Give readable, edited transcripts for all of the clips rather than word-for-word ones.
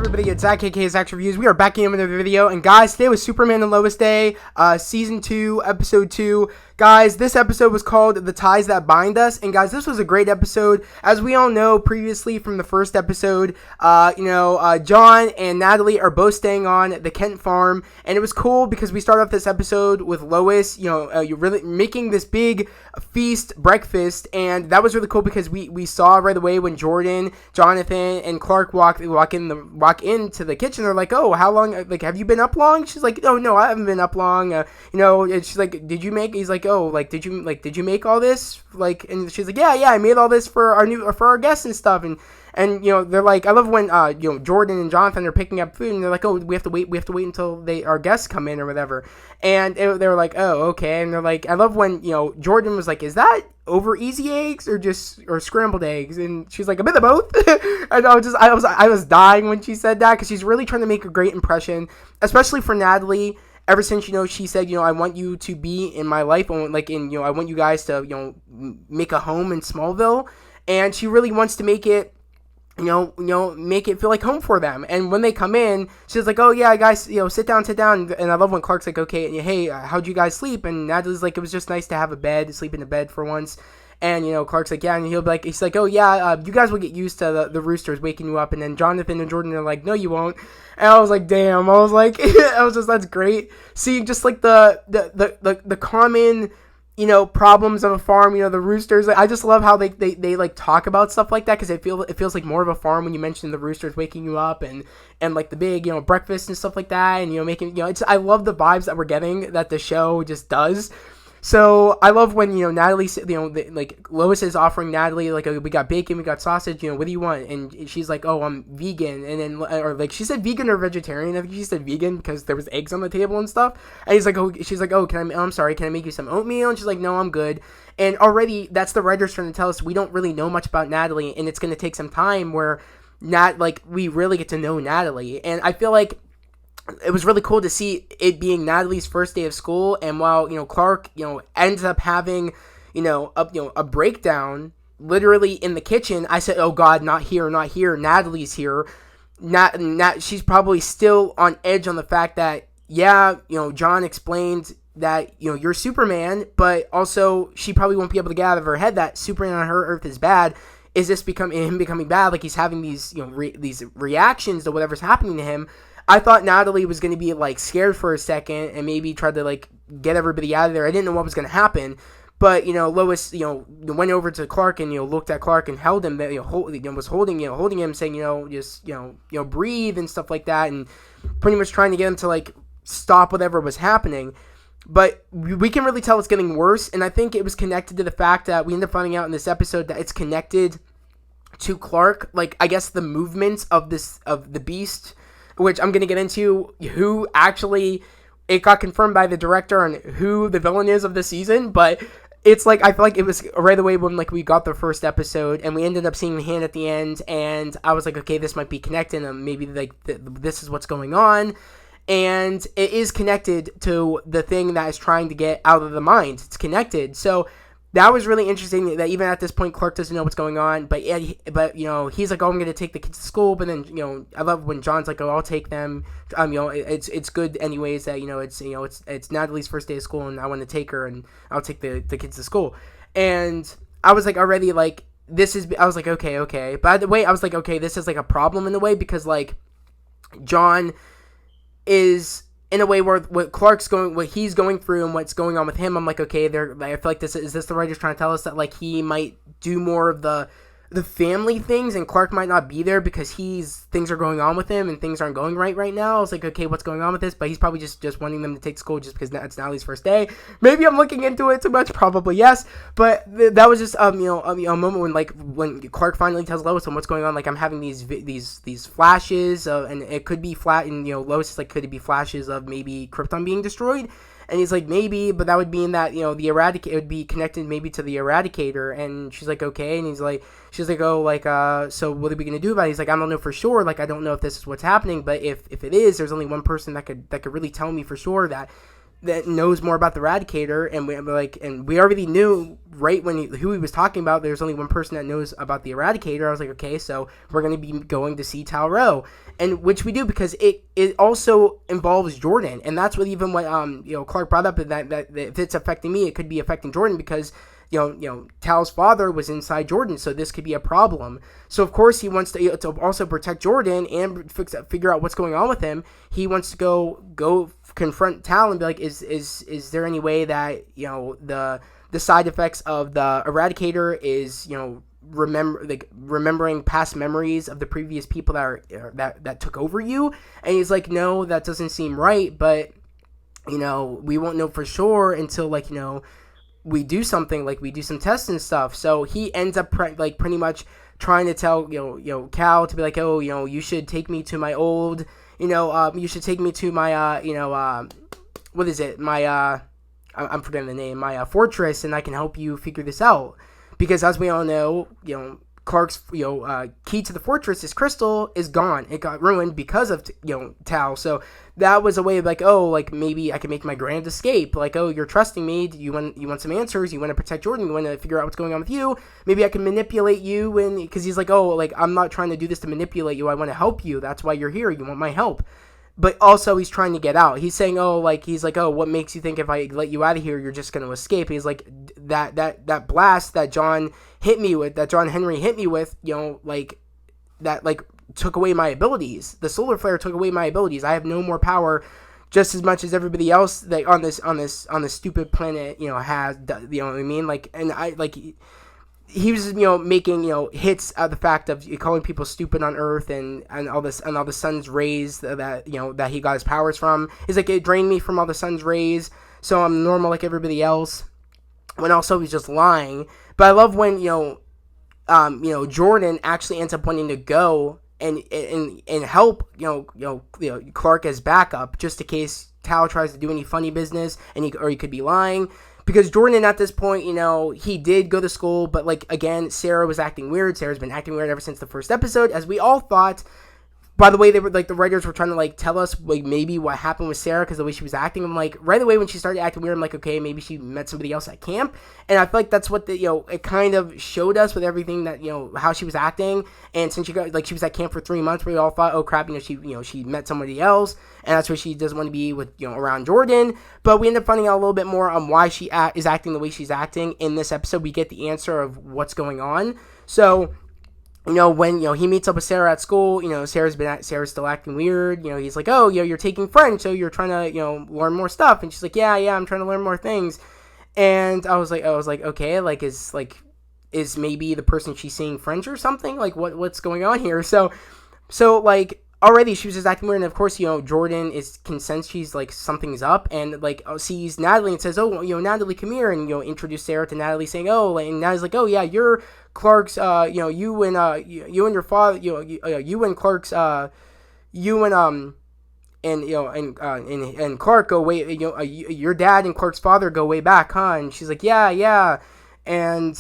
everybody? It's Zach, aka Zach's Reviews. We are back in with another video, and guys, today was Superman&Lois Day, Season 2, Episode 2. Guys, this episode was called The Ties That Bind Us, and guys, this was a great episode. As we all know previously from the first episode, John and Natalie are both staying on the Kent farm, and it was cool because we start off this episode with Lois, you're really making this big breakfast, and that was really cool because we saw right away when Jordan, Jonathan, and Clark walk into the kitchen. They're like, "Oh, how long? Like, have you been up long?" She's like, "Oh, no, I haven't been up long." And she's like, "Did you make?" He's like, "Oh, like, did you make all this?" Like, and she's like, "Yeah, I made all this for our guests and stuff." And they're like, I love when Jordan and Jonathan are picking up food, and they're like, "Oh, we have to wait until our guests come in or whatever." And they were like, "Oh, okay." And they're like, I love when Jordan was like, "Is that over easy eggs or scrambled eggs?" And she's like, "A bit of both." And I was dying when she said that because she's really trying to make a great impression, especially for Natalie. Ever since, she said, "I want you to be in my life, and I want you guys to, make a home in Smallville," and she really wants to make it, make it feel like home for them. And when they come in, she's like, "Oh yeah, guys, sit down." And I love when Clark's like, "Okay, hey, how'd you guys sleep?" And Natalie's like, "It was just nice to have a bed, sleep in a bed for once." And, Clark's like, "Yeah," and he's like, "Oh yeah, you guys will get used to the roosters waking you up." And then Jonathan and Jordan are like, "No, you won't." And I was like, damn, that's great. Seeing just like the common, problems of a farm, the roosters. Like, I just love how they like talk about stuff like that, because it feels like more of a farm when you mention the roosters waking you up and like the big, breakfast and stuff like that. And, making, I love the vibes that we're getting that the show just does. So I love when, Natalie, Lois is offering Natalie, like, "We got bacon, we got sausage, what do you want?" And she's like, "Oh, I'm vegan." And then, or like, she said vegan or vegetarian. I think she said vegan because there was eggs on the table and stuff. And she's like, "Oh, I'm sorry, can I make you some oatmeal?" And she's like, "No, I'm good." And already that's the writers trying to tell us we don't really know much about Natalie, and it's going to take some time where we really get to know Natalie. And I feel like it was really cool to see it being Natalie's first day of school, and while Clark ends up having a breakdown literally in the kitchen, I said, "Oh God, not here, Natalie's here." She's probably still on edge on the fact that John explained that you're Superman, but also she probably won't be able to get out of her head that Superman on her Earth is bad. Is this him becoming bad? Like, he's having these these reactions to whatever's happening to him. I thought Natalie was going to be, scared for a second and maybe try to, get everybody out of there. I didn't know what was going to happen. But, Lois, went over to Clark and, looked at Clark and held him, was holding him, saying, just, breathe and stuff like that. And pretty much trying to get him to, stop whatever was happening. But we can really tell it's getting worse. And I think it was connected to the fact that we end up finding out in this episode that it's connected to Clark. I guess the movements of the Beast, which I'm going to get into, who actually, it got confirmed by the director on who the villain is of the season, but it's I feel like it was right away when we got the first episode, and we ended up seeing the hand at the end, and I was like, okay, this might be connected, and maybe this is what's going on, and it is connected to the thing that is trying to get out of the mind. It's connected, so that was really interesting that even at this point, Clark doesn't know what's going on, but he's like, "Oh, I'm going to take the kids to school," but then, I love when John's like, "Oh, I'll take them." It's good anyways that, it's Natalie's first day of school, and I want to take her, and I'll take the kids to school. And I was already I was like, okay. By the way, I was like, okay, this is a problem in a way, because John is in a way where what he's going through and what's going on with him, I'm like, okay, I feel like this the writers trying to tell us that he might do more of the family things, and Clark might not be there because things are going on with him and things aren't going right now. I was like, okay, what's going on with this? But he's probably just wanting them to take school just because it's Natalie's first day. Maybe I'm looking into it too much, probably yes. But that was just a moment when Clark finally tells Lois what's going on. I'm having these flashes, and it could be flat, and Lois is could it be flashes of maybe Krypton being destroyed? And he's like, maybe, but that would mean that, it would be connected maybe to the Eradicator. And she's like, okay. And she's like, oh, so what are we going to do about it? He's like, I don't know for sure. I don't know if this is what's happening, but if it is, there's only one person that could really tell me for sure that that knows more about the Eradicator, and we already knew right who he was talking about. There's only one person that knows about the Eradicator. I was like, okay, so we're going to be going to see Tal-Rho, and which we do because it also involves Jordan, and that's what Clark brought up, that if it's affecting me, it could be affecting Jordan because Tal's father was inside Jordan, so this could be a problem. So of course he wants to also protect Jordan and figure out what's going on with him. He wants to go confront Tal and be like, is there any way that the side effects of the Eradicator is remembering past memories of the previous people that took over you? And he's like, no, that doesn't seem right, but we won't know for sure until we do something, we do some tests and stuff. So he ends up pretty much trying to tell Cal to be like, oh, you should take me to my old, you should take me to my what is it, my I'm forgetting the name, my fortress, and I can help you figure this out. Because as we all know, Clark's key to the fortress, his crystal, is gone. It got ruined because of Tal. So that was a way of maybe I can make my grand escape. You're trusting me. You want some answers. You want to protect Jordan. You want to figure out what's going on with you. Maybe I can manipulate you, because he's like, I'm not trying to do this to manipulate you. I want to help you. That's why you're here. You want my help. But also he's trying to get out. He's saying, what makes you think if I let you out of here, you're just going to escape? He's like, that blast that John Henry hit me with, took away my abilities. The solar flare took away my abilities. I have no more power, just as much as everybody else that on this stupid planet, has. You know what I mean? He was making hits at the fact of calling people stupid on Earth and all this and all the sun's rays that he got his powers from. He's like, it drained me from all the sun's rays, so I'm normal like everybody else. When also he's just lying. But I love when Jordan actually ends up wanting to go and help Clark as backup, just in case Tal tries to do any funny business, and he could be lying. Because Jordan, at this point, he did go to school, but, again, Sarah was acting weird. Sarah's been acting weird ever since the first episode, as we all thought. By the way, they were, the writers were trying to, tell us, maybe what happened with Sarah, because the way she was acting. I'm like, right away when she started acting weird, I'm like, okay, maybe she met somebody else at camp. And I feel like that's what it kind of showed us with everything that, how she was acting. And since she was at camp for 3 months, we all thought, oh, crap, she met somebody else. And that's why she doesn't want to be with, around Jordan. But we end up finding out a little bit more on why she is acting the way she's acting. In this episode, we get the answer of what's going on. So, when, he meets up with Sarah at school, Sarah's still acting weird. He's like, oh, you're taking French, so you're trying to, learn more stuff. And she's like, yeah, I'm trying to learn more things. And I was like, okay, is maybe the person she's seeing French or something? What's going on here? So already she was just acting weird, and of course, Jordan can sense she's something's up, and sees Natalie and says, oh, Natalie, come here, and introduce Sarah to Natalie, saying, oh, and Natalie's like, oh yeah, you're Clark's, you and your father, you and Clark's, and Clark go way, your dad and Clark's father go way back, huh? And she's like, yeah, and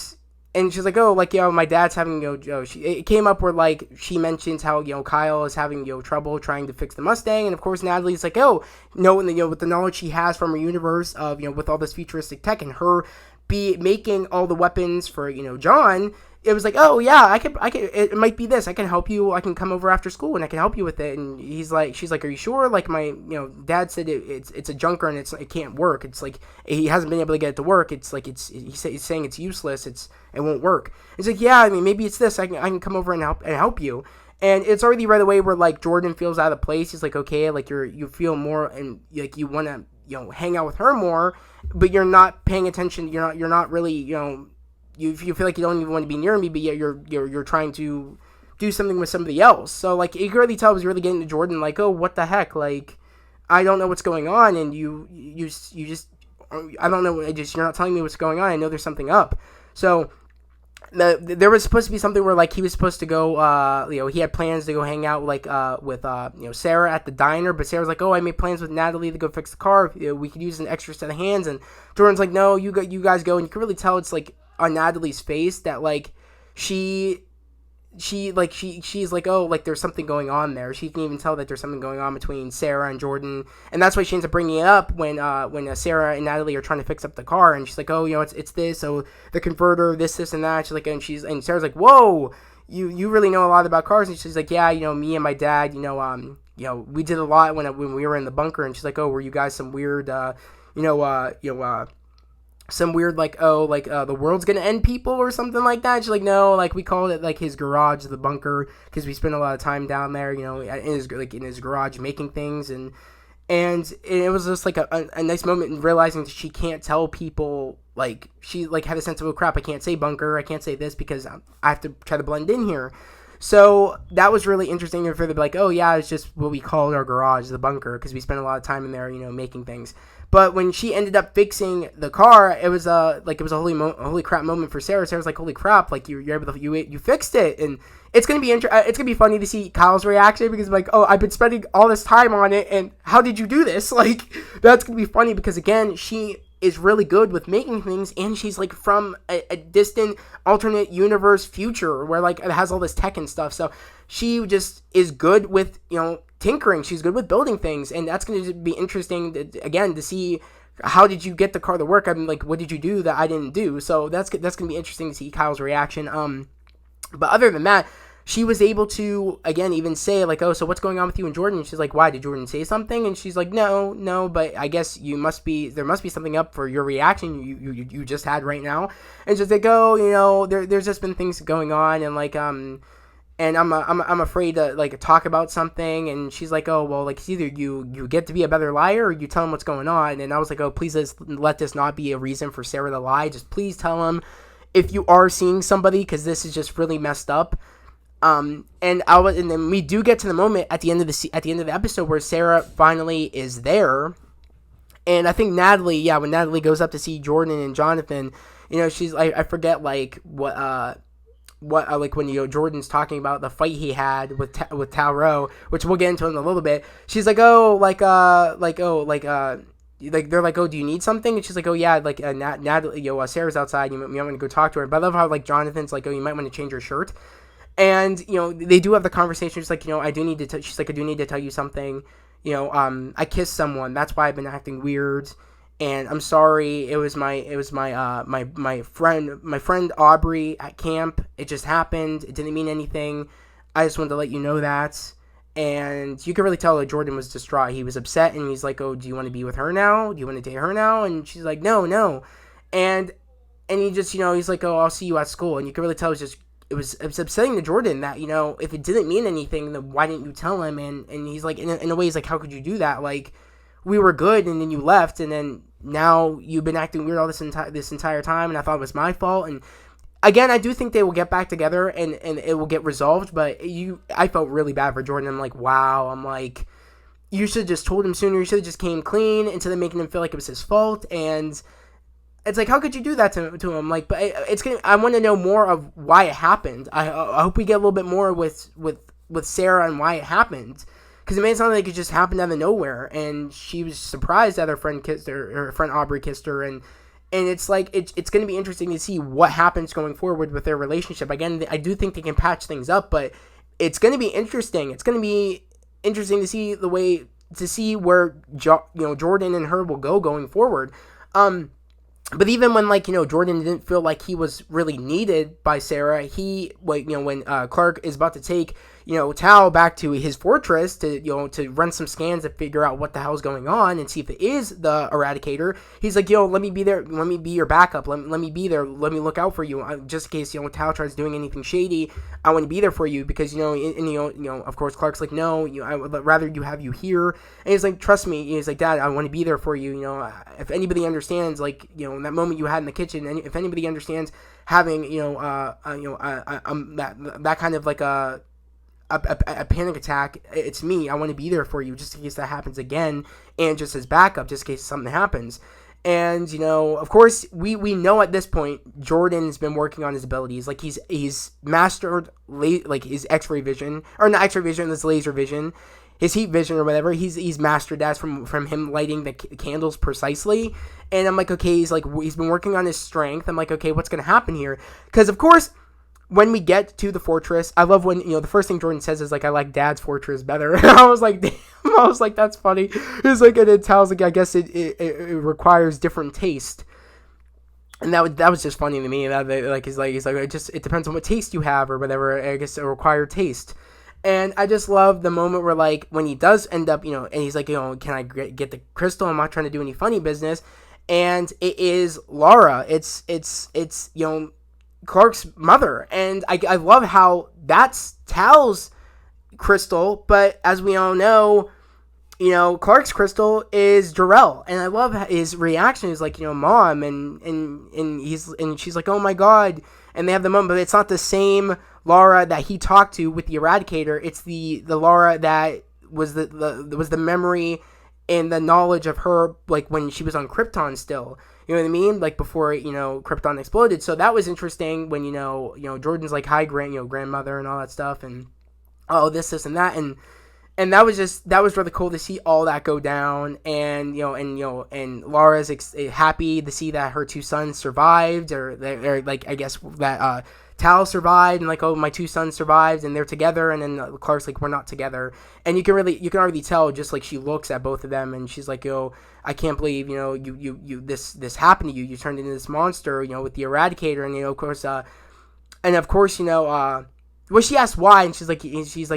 she's like, oh, my dad's having, it came up where, she mentions how, Kyle is having, trouble trying to fix the Mustang. And, of course, Natalie's like, oh, no, and, with the knowledge she has from her universe of, with all this futuristic tech and her be making all the weapons for, John, it was like, oh, yeah, I could, it might be this. I can help you. I can come over after school and I can help you with it. And she's like, are you sure? My, dad said it's a junker and it can't work. It's he hasn't been able to get it to work. It's he's saying it's useless. It won't work. It's like, yeah, I mean, maybe it's this. I can come over and help you. And it's already right away where Jordan feels out of place. He's like, okay, you feel more and you want to, hang out with her more, but you're not paying attention. You're not really, you feel like you don't even want to be near me, but yet you're trying to do something with somebody else. So you could really tell it was really getting to Jordan, oh, what the heck, I don't know what's going on, and you just I don't know, you're not telling me what's going on. I know there's something up. So there was supposed to be something where he was supposed to go, he had plans to go hang out with Sarah at the diner, but Sarah's like, oh, I made plans with Natalie to go fix the car. We could use an extra set of hands, and Jordan's like, no, you guys go, and you can really tell it's on Natalie's face that she she's like, oh, like there's something going on there. She can even tell that there's something going on between Sarah and Jordan, and that's why she ends up bringing it up when Sarah and Natalie are trying to fix up the car, and she's like, oh, it's this, so the converter, this and that. She's like, and Sarah's like, whoa, you really know a lot about cars, and she's like, yeah, me and my dad, we did a lot when we were in the bunker, and she's like, oh, were you guys some weird some weird the world's gonna end people or something like that. She's like, no, like we called it like his garage, the bunker, because we spent a lot of time down there, in his garage making things, and it was just like a nice moment in realizing that she can't tell people, like she like had a sense of, oh crap, I can't say bunker, I can't say this because I have to try to blend in here. So that was really interesting for them to be like, oh yeah, it's just what we called our garage, the bunker, because we spent a lot of time in there, making things. But when she ended up fixing the car, it was a holy crap moment for Sarah. Sarah's like, holy crap, like you're able to, you fixed it, and it's gonna be funny to see Kyle's reaction, because like, oh, I've been spending all this time on it, and how did you do this? Like, that's gonna be funny because again, she is really good with making things, and she's like from a distant alternate universe future where like it has all this tech and stuff. So she just is good with tinkering. She's good with building things, and that's going to be interesting to see how did you get the car to work. I mean, like, what did you do that I didn't do? So that's going to be interesting to see Kyle's reaction. But other than that, she was able to, again, even say, like, oh, so what's going on with you and Jordan? And she's like, why, did Jordan say something? And she's like, no, but I guess there must be something up for your reaction you just had right now. And she's like, oh, there's just been things going on, and like, and I'm afraid to like talk about something. And she's like, oh, well, like it's either you get to be a better liar or you tell him what's going on. And I was like, oh, please let this not be a reason for Sarah to lie. Just please tell him if you are seeing somebody, because this is just really messed up. And then we do get to the moment at the end of the episode where Sarah finally is there, and I think Natalie, when Natalie goes up to see Jordan and Jonathan, she's like, I forget like what like when Jordan's talking about the fight he had with Taro, which we'll get into in a little bit. She's like, they're like, oh, do you need something? And she's like, oh yeah, like Natalie, Sarah's outside, you might want to go talk to her. But I love how like Jonathan's like, oh, you might want to change your shirt. And, they do have the conversation. She's like, I do need to, she's like, I do need to tell you something. I kissed someone. That's why I've been acting weird. And I'm sorry. It was my friend Aubrey at camp. It just happened. It didn't mean anything. I just wanted to let you know that. And you could really tell that Jordan was distraught. He was upset, and he's like, oh, do you want to be with her now? Do you want to date her now? And she's like, no. And he just, he's like, oh, I'll see you at school. And you could really tell it was upsetting to Jordan that, if it didn't mean anything, then why didn't you tell him? And he's like, in a way, he's like, how could you do that? Like, we were good, and then you left, and then now you've been acting weird all this entire time, and I thought it was my fault. And again, I do think they will get back together, and it will get resolved, but I felt really bad for Jordan. I'm like, wow. I'm like, you should have just told him sooner. You should have just came clean instead of making him feel like it was his fault. And it's like, how could you do that to him? Like, but I want to know more of why it happened. I hope we get a little bit more with Sarah and why it happened, because it made it sound like it just happened out of nowhere, and she was surprised that her friend kissed her friend Aubrey kissed her, and it's like it's going to be interesting to see what happens going forward with their relationship. Again, I do think they can patch things up, but it's going to be interesting. It's going to be interesting to see where Jordan and her will go going forward. But even when, Jordan didn't feel like he was really needed by Sarah, when Clark is about to take, Tal back to his fortress to run some scans to figure out what the hell's going on and see if it is the Eradicator, he's like, let me be there, let me be your backup, let me be there, let me look out for you, just in case, Tal tries doing anything shady, I want to be there for you, because, of course, Clark's like, no, I would rather have you here, and he's like, trust me, he's like, Dad, I want to be there for you, if anybody understands, that moment you had in the kitchen, and if anybody understands having, that kind of like a panic attack, it's me. I want to be there for you just in case that happens again, and just as backup, just in case something happens. And, of course, we know at this point, Jordan's been working on his abilities. Like, he's mastered, his X-ray vision, or not X-ray vision, his laser vision, his heat vision or whatever. He's mastered that from him lighting the candles precisely. And I'm like, okay, he's been working on his strength. I'm like, okay, what's going to happen here? Because, of course, when we get to the fortress, I love when, the first thing Jordan says is, like, I like Dad's fortress better. And I was like, damn, I was like, that's funny. It's like, and it tells, like, I guess it requires different taste. And that was just funny to me. That, like, he's like, it depends on what taste you have or whatever. I guess a required taste. And I just love the moment where, like, when he does end up, and he's like, can I get the crystal? I'm not trying to do any funny business. And it is Laura. It's Clark's mother. And I love how that's Tal's crystal, but as we all know, Clark's crystal is Jor-El, and I love his reaction. He's like, Mom, and she's like, oh my God, and they have the moment, but it's not the same Laura that he talked to with the Eradicator. It's the Laura that was the memory and the knowledge of her, like, when she was on Krypton still. You know what I mean? Like, before, Krypton exploded. So that was interesting when, Jordan's like, hi, grandmother and all that stuff, and this, and that, and that was really cool to see all that go down, and Laura's happy to see that her two sons survived, or they're like, I guess that Tal survived, and like, oh, my two sons survived, and they're together, and then Clark's like, we're not together, and you can already tell, just like she looks at both of them, and she's like, I can't believe, this happened to you. You turned into this monster, with the Eradicator, and of course, well, she asked why, and she's like,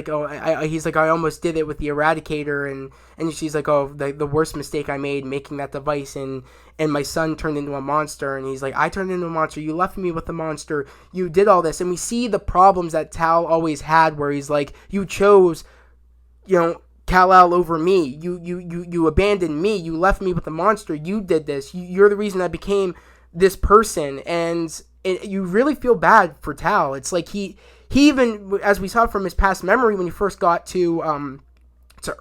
oh, he's like, I almost did it with the Eradicator, and she's like, oh, the worst mistake I made making that device, and my son turned into a monster, and he's like, I turned into a monster, you left me with the monster, you did all this, and we see the problems that Tal always had, where he's like, you chose, Kal-El over me, you abandoned me, you left me with the monster, you did this, you're the reason I became this person, and you really feel bad for Tal. It's like he even, as we saw from his past memory when he first got to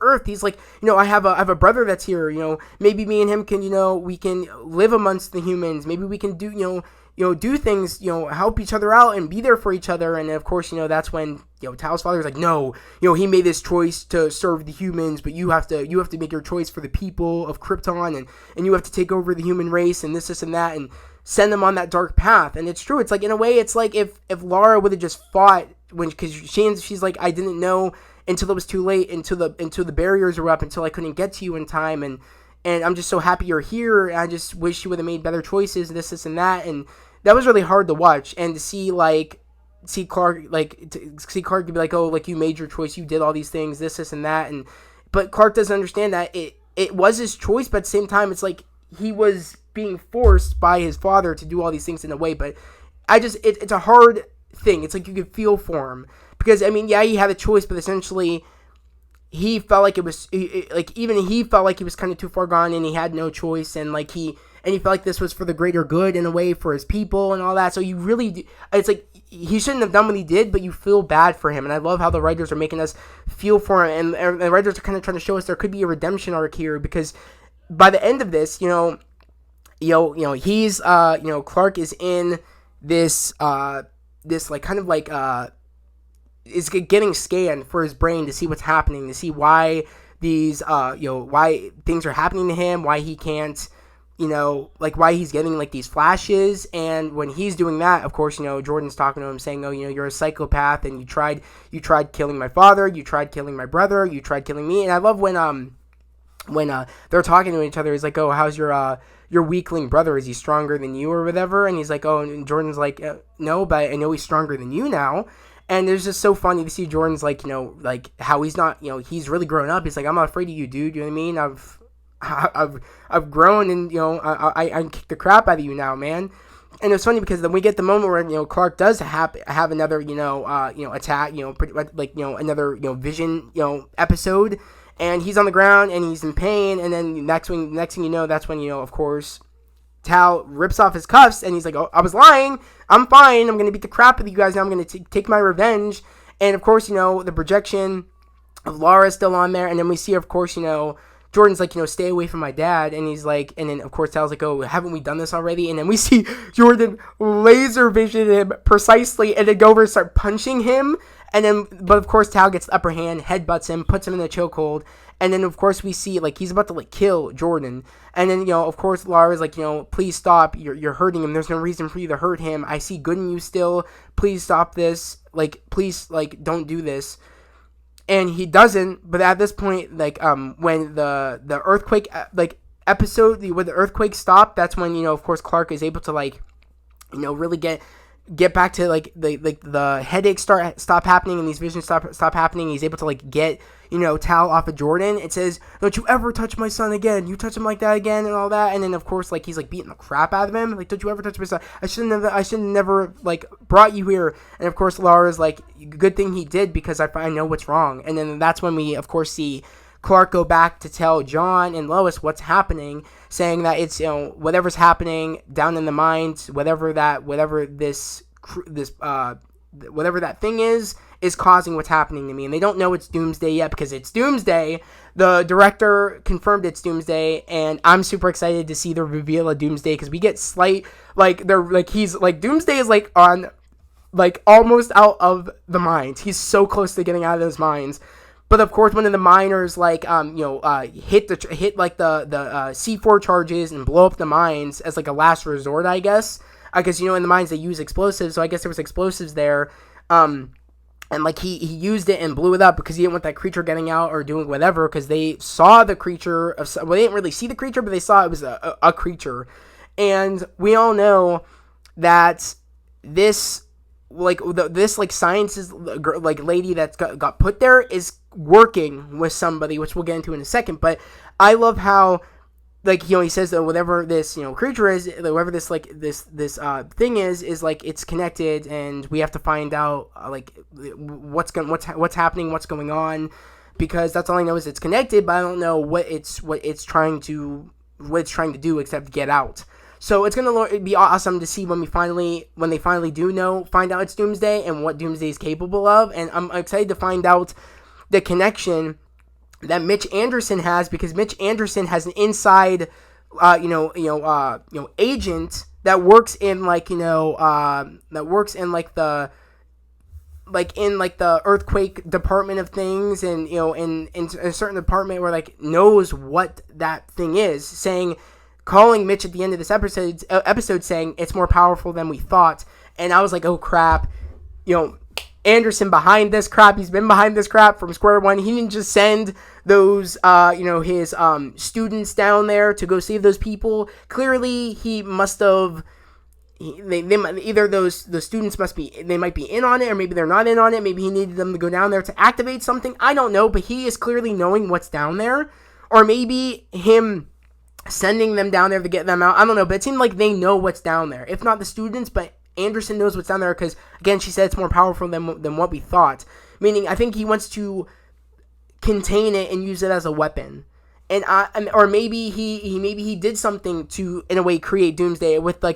Earth, he's like, I have a brother that's here, maybe me and him can, we can live amongst the humans, maybe we can do, do things, help each other out and be there for each other. And of course, that's when, Tal's father's like, no, he made this choice to serve the humans, but you have to make your choice for the people of Krypton, and you have to take over the human race, and this and that, and send them on that dark path. And it's true. It's like, in a way, it's like if Laura would have just fought because she's like, I didn't know until it was too late, until the barriers were up, until I couldn't get to you in time, and I'm just so happy you're here. I just wish you would have made better choices, this and that. And that was really hard to watch, and to see Clark to be like, oh, like, you made your choice, you did all these things, this and that, but Clark doesn't understand that it was his choice, but at the same time, it's like he was being forced by his father to do all these things in a way. But it's a hard thing. It's like you could feel for him, because, I mean, yeah, he had a choice, but essentially he felt like he felt like he was kind of too far gone, and he had no choice, and he felt like this was for the greater good, in a way, for his people and all that. So you really, it's like, he shouldn't have done what he did, but you feel bad for him. And I love how the writers are making us feel for him, and the writers are kind of trying to show us there could be a redemption arc here, because by the end of this, he's Clark is in this is getting scanned for his brain to see what's happening, to see why these why things are happening to him, why he can't, why he's getting these flashes. And when he's doing that, of course, Jordan's talking to him, saying, oh, you're a psychopath, and you tried killing my father, you tried killing my brother, you tried killing me. And I love when they're talking to each other, he's like, oh, how's your weakling brother? Is he stronger than you or whatever? And he's like, oh, and Jordan's like, no, but I know he's stronger than you now. And it's just so funny to see Jordan's how he's not, he's really grown up. He's like, I'm not afraid of you, dude. You know what I mean? I've grown, and I can kick the crap out of you now, man. And it's funny because then we get the moment where Clark does have another attack, another vision episode, and he's on the ground and he's in pain. And then next thing you know, that's when of course, Tal rips off his cuffs, and he's like, oh, I was lying, I'm fine, I'm gonna beat the crap out of you guys now, I'm gonna take my revenge. And of course, the projection of Laura is still on there, and then we see, of course, Jordan's like, stay away from my dad, and he's like, and then of course Tal's like, oh, haven't we done this already? And then we see Jordan laser vision him precisely, and then go over and start punching him And then, but of course, Tal gets the upper hand, headbutts him, puts him in the chokehold. And then, of course, we see, like, he's about to, like, kill Jordan. And then, of course, Lara's like, please stop. You're hurting him. There's no reason for you to hurt him. I see good in you still. Please stop this. Like, please, like, don't do this. And he doesn't. But at this point, like, when the earthquake, like, episode, when the earthquake stopped, that's when, of course, Clark is able to, like, really get back to, like, the headaches stop happening and these visions stop happening. He's able to, like, get, Tal off of Jordan. It says, don't you ever touch my son again. You touch him like that again and all that. And then, of course, like, he's, like, beating the crap out of him. Like, don't you ever touch my son. I should have never, like, brought you here. And, of course, Lara's like, good thing he did because I know what's wrong. And then that's when we, of course, see Clark go back to tell John and Lois what's happening, saying that it's, whatever's happening down in the mines, whatever that thing is causing what's happening to me. And they don't know it's Doomsday yet because it's Doomsday. The director confirmed it's Doomsday, and I'm super excited to see the reveal of Doomsday because we get Doomsday is, like, on, like, almost out of the mines. He's so close to getting out of those mines. But of course, one of the miners, like, hit the C4 charges and blow up the mines as, like, a last resort, I guess. Because, in the mines they use explosives, so I guess there was explosives there. And, like, he used it and blew it up because he didn't want that creature getting out or doing whatever, because they saw the creature. Well, they didn't really see the creature, but they saw it was a creature. And we all know that this, like, science is, like, lady that's got put there is working with somebody, which we'll get into in a second. But I love how, like, he says that whatever this, creature is, whatever this, like, this thing is, like, it's connected, and we have to find out, like, what's happening, what's going on, because that's all I know is it's connected, but I don't know what it's trying to do except get out. So it's gonna be awesome to see when they finally find out it's Doomsday and what Doomsday is capable of, and I'm excited to find out the connection that Mitch Anderson has, because Mitch Anderson has an inside, agent that works in, like, the earthquake department of things, and, in a certain department where, like, knows what that thing is, calling Mitch at the end of this episode saying it's more powerful than we thought. And I was like, oh crap, Anderson behind this crap. He's been behind this crap from square one. He didn't just send those, his students down there to go save those people. Clearly, he must have. Either the students might be in on it, or maybe they're not in on it. Maybe he needed them to go down there to activate something. I don't know, but he is clearly knowing what's down there, or maybe him sending them down there to get them out. I don't know, but it seemed like they know what's down there. If not the students, but Anderson knows what's down there because, again, she said it's more powerful than what we thought. Meaning, I think he wants to contain it and use it as a weapon. Or maybe he did something to, in a way, create Doomsday with the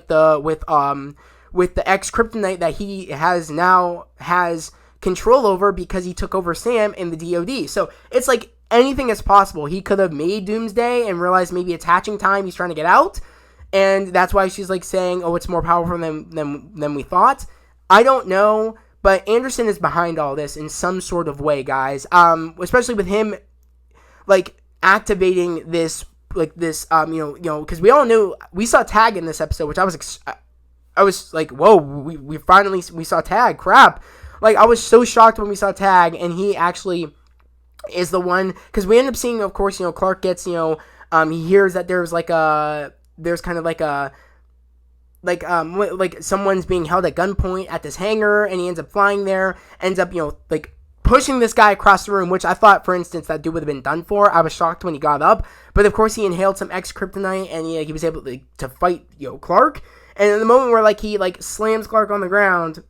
X Kryptonite that he has control over because he took over Sam in the DoD. So it's like anything is possible. He could have made Doomsday and realized maybe it's hatching time. He's trying to get out. And that's why she's, like, saying, oh, it's more powerful than we thought. I don't know, but Anderson is behind all this in some sort of way, guys. Especially with him, like, activating this, like, this, because we all knew, we saw Tag in this episode, which I was like, whoa, we finally saw Tag, crap. Like, I was so shocked when we saw Tag, and he actually is the one, because we end up seeing, of course, Clark gets, he hears that there's kind of like someone's being held at gunpoint at this hangar, and he ends up flying there, ends up, like, pushing this guy across the room, which I thought, for instance, that dude would have been done for. I was shocked when he got up, but of course he inhaled some X Kryptonite, and he was able to fight, Clark, and in the moment where, like, he, like, slams Clark on the ground,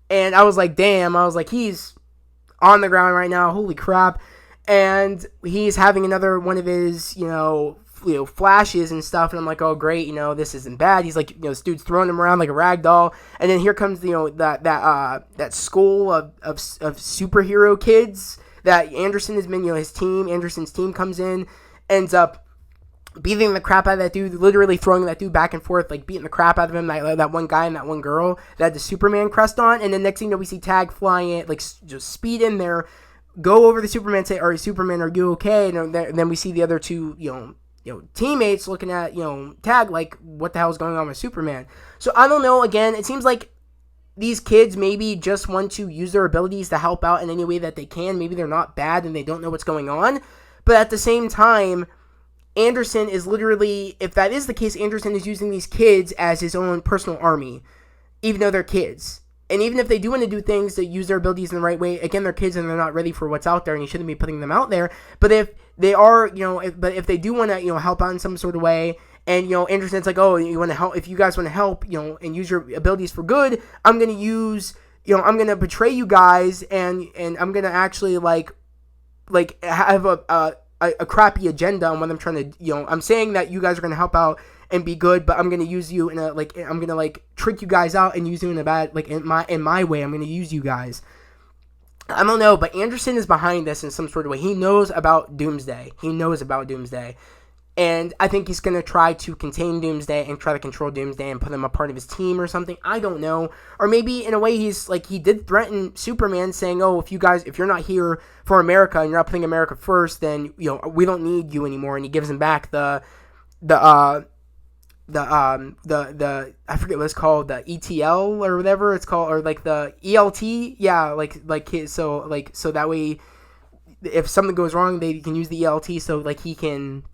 and I was like, damn, he's on the ground right now, holy crap, and he's having another one of his, flashes and stuff, and I'm like, oh great, this isn't bad. He's like, this dude's throwing him around like a rag doll, and then here comes that school of superhero kids that Anderson has been, Anderson's team comes in, ends up beating the crap out of that dude, literally throwing that dude back and forth, like beating the crap out of him, that one guy and that one girl that had the Superman crest on. And then next thing you know, we see Tag flying it, like just speed in there, go over the Superman, say, "Are you Superman? Are you okay?" And then we see the other two, teammates looking at, Tag like, what the hell is going on with Superman? So I don't know. Again, it seems like these kids maybe just want to use their abilities to help out in any way that they can. Maybe they're not bad and they don't know what's going on. But at the same time, Anderson is literally, if that is the case, Anderson is using these kids as his own personal army, even though they're kids. And even if they do want to do things to use their abilities in the right way, again, they're kids and they're not ready for what's out there, and you shouldn't be putting them out there. But if they are, if they do want to, help out in some sort of way, and, Anderson's like, "Oh, you want to help? If you guys want to help, and use your abilities for good, I'm going to use, I'm going to betray you guys, and I'm going to actually, like have a crappy agenda on what I'm trying to, I'm saying that you guys are going to help out and be good, but I'm going to use you in a, I'm going to, trick you guys out and use you in a bad, in my way. I'm going to use you guys." I don't know, but Anderson is behind this in some sort of way. He knows about Doomsday. And I think he's going to try to contain Doomsday and try to control Doomsday and put him a part of his team or something. I don't know. Or maybe in a way he's he did threaten Superman, saying, "Oh, if you're not here for America and you're not putting America first, then, we don't need you anymore." And he gives him back the I forget what it's called, the ETL or whatever it's called, or the ELT. Yeah, so that way if something goes wrong, they can use the ELT so he can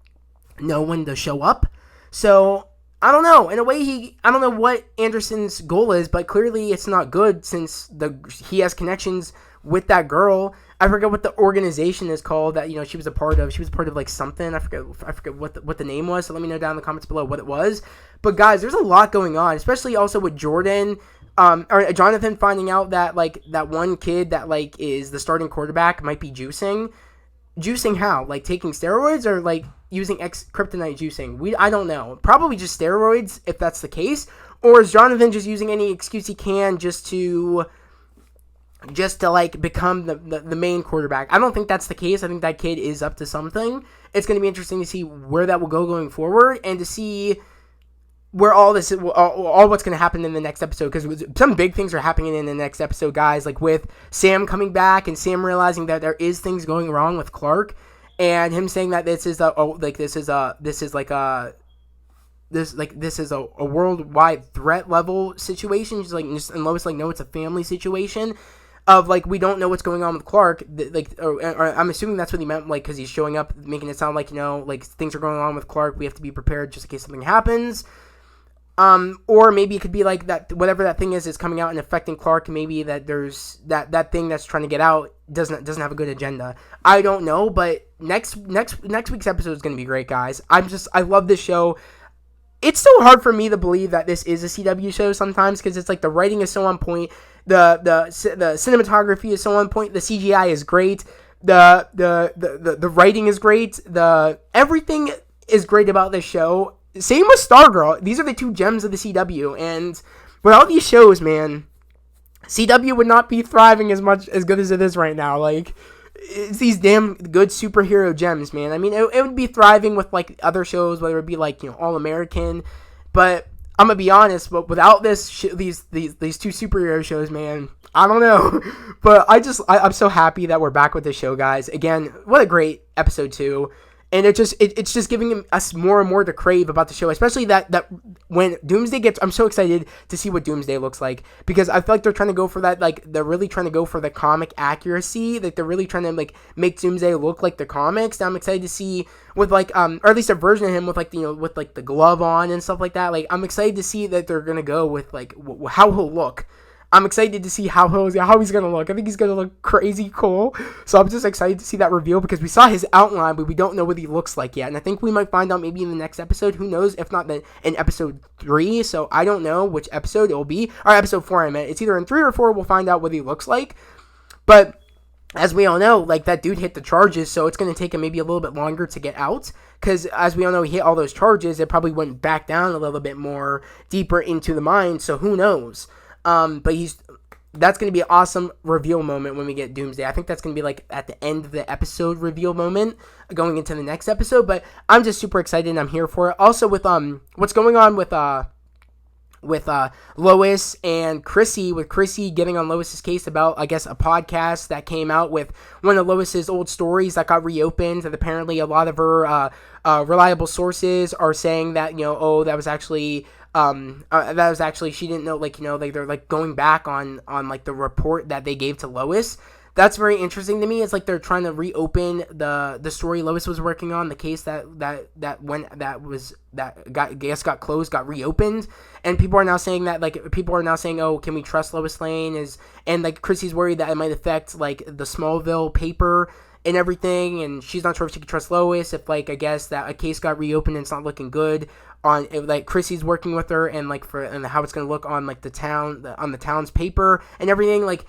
know when to show up. So I don't know. In a way, I don't know what Anderson's goal is, but clearly it's not good since he has connections with that girl. I forget what the organization is called that she was a part of. She was part of something. I forget what the name was. So let me know down in the comments below what it was. But guys, there's a lot going on, especially also with Jordan. Or Jonathan finding out that that one kid that is the starting quarterback might be juicing. Juicing how? Taking steroids or using kryptonite juicing? I don't know. Probably just steroids if that's the case. Or is Jonathan just using any excuse he can just to become the main quarterback? I don't think that's the case. I think that kid is up to something. It's going to be interesting to see where that will go going forward and to see where all what's going to happen in the next episode, because some big things are happening in the next episode, guys, with Sam coming back and Sam realizing that there is things going wrong with Clark, and him saying that this is a worldwide threat level situation. And Lois no, it's a family situation of we don't know what's going on with Clark, or I'm assuming that's what he meant, because he's showing up making it sound things are going on with Clark, we have to be prepared just in case something happens. Or maybe it could be that whatever that thing is coming out and affecting Clark. Maybe that there's that thing that's trying to get out doesn't have a good agenda. I don't know, but next week's episode is going to be great, guys. I love this show. It's so hard for me to believe that this is a CW show sometimes, because it's the writing is so on point, the cinematography is so on point, the CGI is great, the writing is great, everything is great about this show. Same with Stargirl. These are the two gems of the CW, and without these shows, man, CW would not be thriving as good as it is right now. It's these damn good superhero gems, man. I mean, it would be thriving with other shows, whether it be All American, but I'm gonna be honest. But without these two superhero shows, man, I don't know. But I'm so happy that we're back with this show, guys. Again, what a great episode 2. And it's just giving us more and more to crave about the show, especially that when Doomsday gets, I'm so excited to see what Doomsday looks like, because I feel they're trying to go for that, they're really trying to go for the comic accuracy, they're really trying to make Doomsday look like the comics. And I'm excited to see with or at least a version of him with with the glove on and stuff like that. I'm excited to see that they're gonna go with how he'll look. I'm excited to see how he's going to look. I think he's going to look crazy cool. So I'm just excited to see that reveal, because we saw his outline, but we don't know what he looks like yet. And I think we might find out maybe in the next episode. Who knows? If not, then in episode 3. So I don't know which episode it will be. Or episode 4, I meant. It's either in 3 or 4 we'll find out what he looks like. But as we all know, that dude hit the charges, so it's going to take him maybe a little bit longer to get out. Because as we all know, he hit all those charges. It probably went back down a little bit more deeper into the mine. So who knows? But that's going to be an awesome reveal moment when we get Doomsday. I think that's going to be like at the end of the episode reveal moment going into the next episode, but I'm just super excited and I'm here for it. Also with what's going on with Lois and Chrissy, with Chrissy getting on Lois's case about, I guess, a podcast that came out with one of Lois's old stories that got reopened, and apparently a lot of her reliable sources are saying that, that was actually she didn't know, like, they're like going back on like the report that they gave to Lois. That's very interesting to me. It's like they're trying to reopen the story Lois was working on, the case that got closed, got reopened, and people are now saying, oh, can we trust Lois Lane? And like Chrissy's worried that it might affect like the Smallville paper and everything, and she's not sure if she can trust Lois if, like, I guess that a case got reopened and it's not looking good on, like, Chrissy's working with her, and like and how it's gonna look on like the town's paper and everything, like.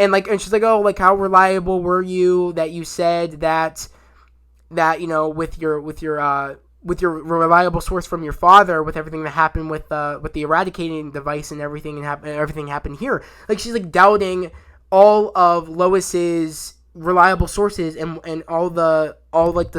And she's like, oh, like, how reliable were you that you said that with your reliable source from your father, with everything that happened with the eradicating device and everything happened here. Like, she's like doubting all of Lois's reliable sources and all the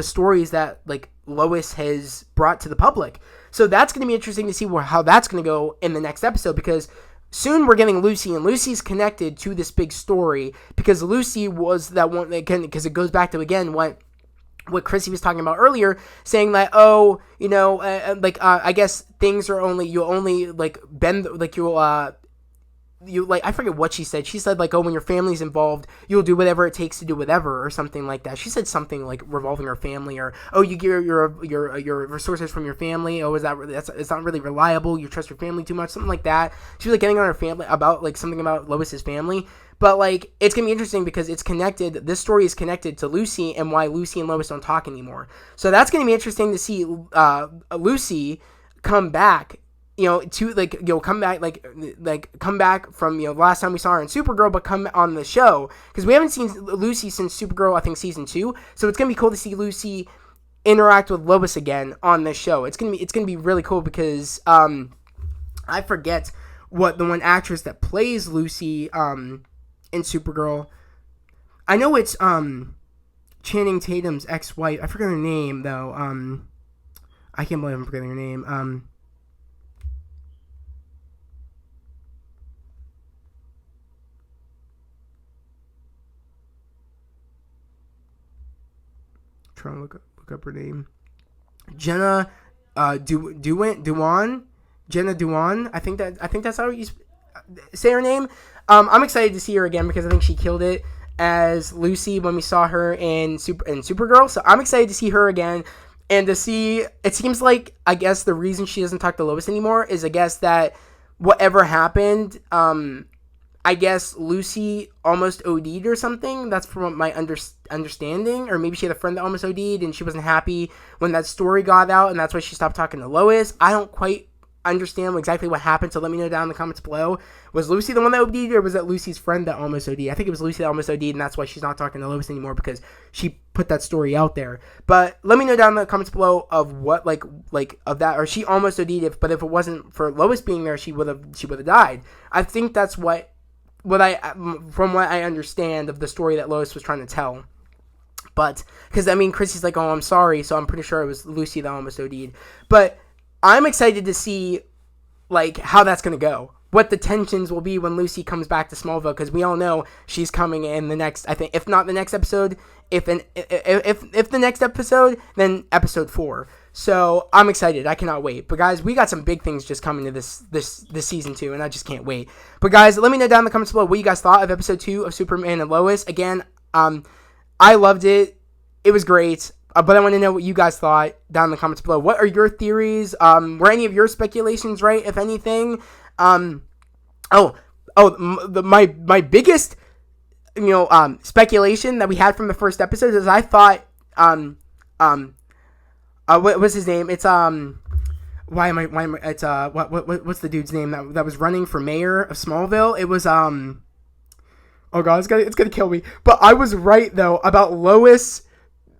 stories that like Lois has brought to the public. So that's going to be interesting to see how that's going to go in the next episode, because soon we're getting Lucy, and Lucy's connected to this big story because Lucy was that one, again, because it goes back to, again, what Chrissy was talking about earlier, saying that, I guess things are only, you'll only, like, bend, like, I forget what she said. She said, like, oh, when your family's involved, you'll do whatever it takes to do whatever, or something like that. She said something like revolving her family, or, oh, you get your resources from your family. Oh, it's not really reliable. You trust your family too much, something like that. She was like getting on her family about like something about Lois's family. But like, it's gonna be interesting because it's connected. This story is connected to Lucy and why Lucy and Lois don't talk anymore. So that's gonna be interesting to see Lucy come back. Come back from, the last time we saw her in Supergirl, but come on the show, because we haven't seen Lucy since Supergirl, I think, season 2. So it's gonna be cool to see Lucy interact with Lois again on this show. It's gonna be really cool because I forget what the one actress that plays Lucy in Supergirl. I know it's Channing Tatum's ex-wife. I forget her name though. I can't believe I'm forgetting her name. Trying to look up her name. Jenna Dewan. Jenna Dewan. I think that's how you say her name. I'm excited to see her again because I think she killed it as Lucy when we saw her in Supergirl. So I'm excited to see her again, and to see, it seems like, I guess the reason she doesn't talk to Lois anymore is, I guess, that whatever happened, I guess Lucy almost OD'd or something. That's from my understanding. Or maybe she had a friend that almost OD'd and she wasn't happy when that story got out, and that's why she stopped talking to Lois. I don't quite understand exactly what happened, so let me know down in the comments below. Was Lucy the one that OD'd, or was it Lucy's friend that almost OD'd? I think it was Lucy that almost OD'd, and that's why she's not talking to Lois anymore, because she put that story out there. But let me know down in the comments below of what, like of that, or she almost OD'd, but if it wasn't for Lois being there, she would have died. I think that's from what I understand of the story that Lois was trying to tell. But, because, I mean, Chrissy's like, oh, I'm sorry, so I'm pretty sure it was Lucy that almost OD'd. But I'm excited to see, like, how that's going to go. What the tensions will be when Lucy comes back to Smallville, because we all know she's coming in the next, I think, if not the next episode, if the next episode, then episode 4. So I'm excited. I cannot wait. But guys, we got some big things just coming to this season 2, and I just can't wait. But guys, let me know down in the comments below what you guys thought of episode 2 of Superman and Lois. Again, I loved it. It was great. But I want to know what you guys thought down in the comments below. What are your theories? Were any of your speculations right, if anything? My biggest, speculation that we had from the first episode is I thought, what was his name? It's what's the dude's name that was running for mayor of Smallville? It was oh god, it's gonna kill me. But I was right though about Lois,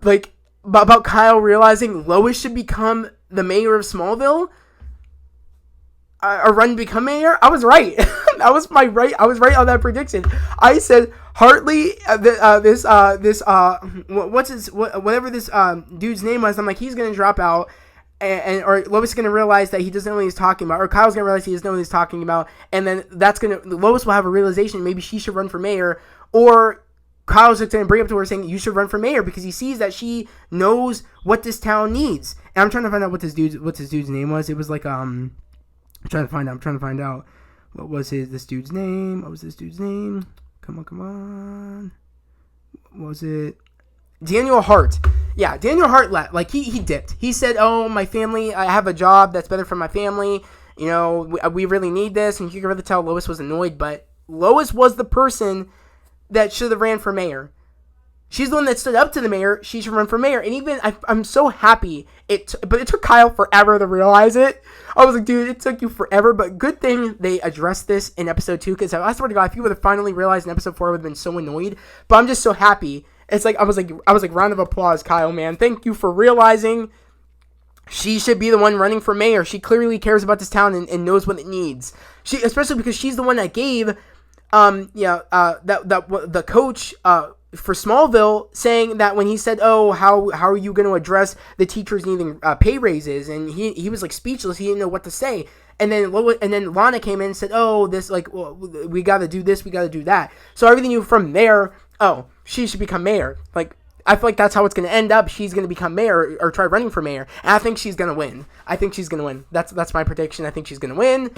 like about Kyle realizing Lois should become the mayor of Smallville. run to become mayor? I was right. I was right on that prediction. I said Hartley, whatever this dude's name was. I'm like, he's gonna drop out, or Lois is gonna realize that he doesn't know what he's talking about, or Kyle's gonna realize he doesn't know what he's talking about, and then Lois will have a realization maybe she should run for mayor, or Kyle's just going to bring up to her saying you should run for mayor because he sees that she knows what this town needs. And I'm trying to find out what this dude's name was. It was like I'm trying to find out what was this dude's name. What was this dude's name? Come on. What was it? Daniel Hart. Yeah, Daniel Hart left. Like he dipped. He said, "Oh, my family. I have a job that's better for my family. You know, we really need this." And you can really tell Lois was annoyed, but Lois was the person that should have ran for mayor. She's the one that stood up to the mayor. She should run for mayor. And even, I'm so happy. But it took Kyle forever to realize it. I was like, dude, it took you forever. But good thing they addressed this in episode 2. Because I swear to God, if you would have finally realized in episode 4, I would have been so annoyed. But I'm just so happy. It's like, I was like, round of applause, Kyle, man. Thank you for realizing she should be the one running for mayor. She clearly cares about this town and knows what it needs. Especially because she's the one that gave the coach for Smallville saying that when he said, "Oh, how are you going to address the teachers needing pay raises?" and he was like speechless. He didn't know what to say. And then Lana came in and said, "Oh, this we got to do this, we got to do that." So everything you from there, oh, she should become mayor. Like I feel like that's how it's going to end up. She's going to become mayor or try running for mayor, and I think she's going to win. That's my prediction. I think she's going to win.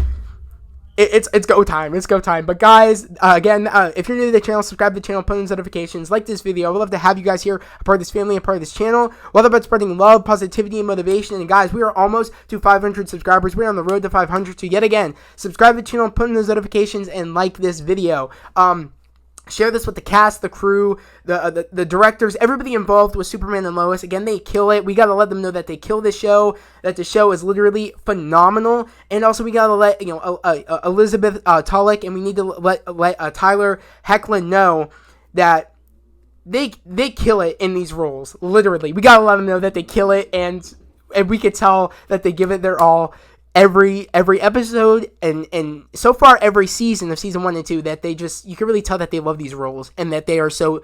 It's go time. It's go time. But guys, again, if you're new to the channel, subscribe to the channel, put on notifications, like this video. I would love to have you guys here, a part of this family, a part of this channel. We're all about spreading love, positivity, and motivation. And guys, we are almost to 500 subscribers. We're on the road to 500. So yet again, subscribe to the channel, put on those notifications, and like this video. Share this with the cast, the crew, the directors, everybody involved with Superman and Lois. Again, they kill it. We gotta let them know that they kill this show, that the show is literally phenomenal. And also, we gotta let Elizabeth Tulloch, and we need to let Tyler Hoechlin know that they kill it in these roles. Literally, we gotta let them know that they kill it, and we could tell that they give it their all. Every episode and so far every season of season 1 and 2, that they just, you can really tell that they love these roles and that they are so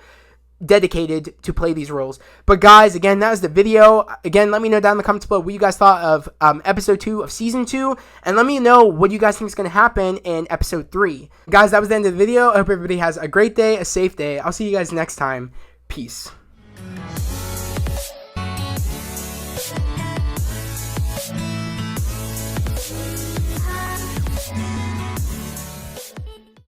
dedicated to play these roles. But guys, again, that was the video. Again, let me know down in the comments below what you guys thought of episode 2 of season 2, and let me know what you guys think is going to happen in episode 3. Guys, that was the end of the video. I hope everybody has a great day, a safe day. I'll see you guys next time. Peace.